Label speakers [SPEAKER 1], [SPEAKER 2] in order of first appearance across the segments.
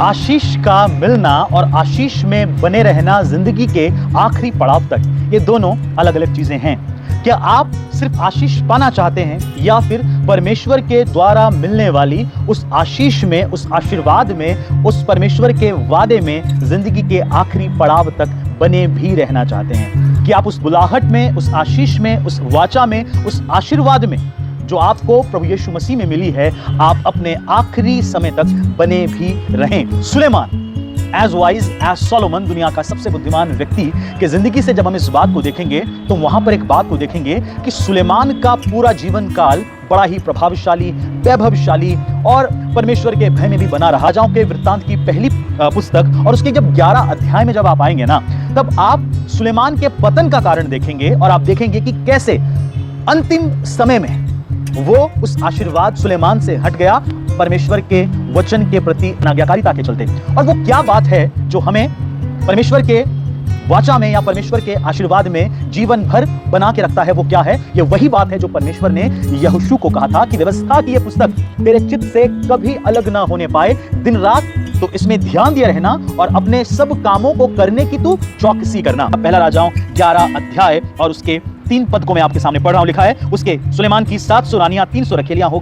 [SPEAKER 1] आशीष का मिलना और आशीष में बने रहना जिंदगी के आखिरी पड़ाव तक, ये दोनों अलग अलग चीजें हैं। क्या आप सिर्फ आशीष पाना चाहते हैं या फिर परमेश्वर के द्वारा मिलने वाली उस आशीष में, उस आशीर्वाद में, उस परमेश्वर के वादे में जिंदगी के आखिरी पड़ाव तक बने भी रहना चाहते हैं? कि आप उस बुलाहट में, उस आशीष में, उस वाचा में, उस आशीर्वाद में जो आपको प्रभु यीशु मसीह में मिली है, आप अपने आखिरी समय तक बने भी रहें। Suleman as wise as Solomon, दुनिया का सबसे बुद्धिमान व्यक्ति के जिंदगी से जब हम इस बात को देखेंगे तो वहां पर एक बात को देखेंगे कि सुलेमान का पूरा जीवन काल बड़ा ही प्रभावशाली, वैभवशाली और परमेश्वर के भय में भी बना रहा। राजाओं के वृत्तांत की पहली पुस्तक और उसके जब 11 अध्याय में जब आप आएंगे ना, तब आप सुलेमान के पतन का कारण देखेंगे और आप देखेंगे कि कैसे अंतिम समय में वो उस आशीर्वाद सुलेमान से हट गया परमेश्वर के वचन के प्रति अनाज्ञाकारिता के चलते। और वो क्या बात है जो हमें परमेश्वर के वाचा में या परमेश्वर के आशीर्वाद में जीवन भर बना के रखता है? वो क्या है? ये वही बात है जो परमेश्वर ने यहोशू को कहा था कि व्यवस्था की ये पुस्तक तेरे चित्त से कभी अलग ना होने पाए, दिन रात तो इसमें ध्यान दिए रहना और अपने सब कामों को करने की तू चौकसी करना। पहला राजाओं 11 अध्याय और उसके 3 पद को मैं आपके सामने पढ़ रहा हूं। लिखा है, उसके सुलेमान की 700 रानियां 300 रखेलियां हो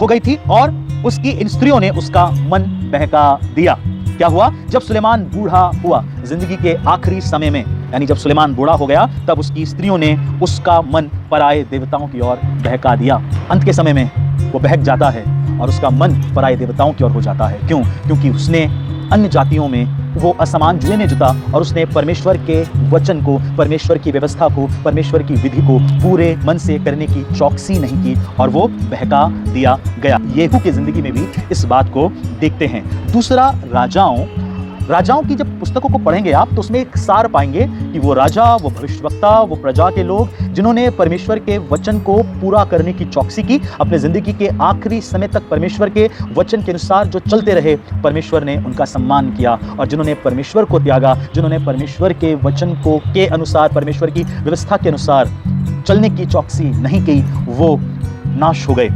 [SPEAKER 1] गई थी और उसकी इन स्त्रियों ने उसका मन बहका दिया। क्या हुआ? जब सुलेमान बूढ़ा हुआ, जिंदगी के आखिरी समय में, यानी जब सुलेमान बूढ़ा हो गया, तब उसकी स्त्रियों ने उसका मन पराये देवताओं की ओर बहका दिया। अंत के समय में वो बहक जाता है और उसका मन पराये देवताओं की ओर हो जाता है। क्यों? क्योंकि उसने अन्य जातियों में वो असमान जुए में जुटा और उसने परमेश्वर के वचन को, परमेश्वर की व्यवस्था को, परमेश्वर की विधि को पूरे मन से करने की चौकसी नहीं की और वो बहका दिया गया। येहू की जिंदगी में भी इस बात को देखते हैं। दूसरा, राजाओं की जब पुस्तकों को पढ़ेंगे आप तो उसमें एक सार पाएंगे कि वो राजा, वो भविष्यवक्ता, वो प्रजा के लोग जिन्होंने परमेश्वर के वचन को पूरा करने की चौकसी की, अपने जिंदगी के आखिरी समय तक परमेश्वर के वचन के अनुसार जो चलते रहे, परमेश्वर ने उनका सम्मान किया। और जिन्होंने परमेश्वर को त्यागा, जिन्होंने परमेश्वर के वचन को के अनुसार, परमेश्वर की व्यवस्था के अनुसार चलने की चौकसी नहीं की, वो नाश हो गए।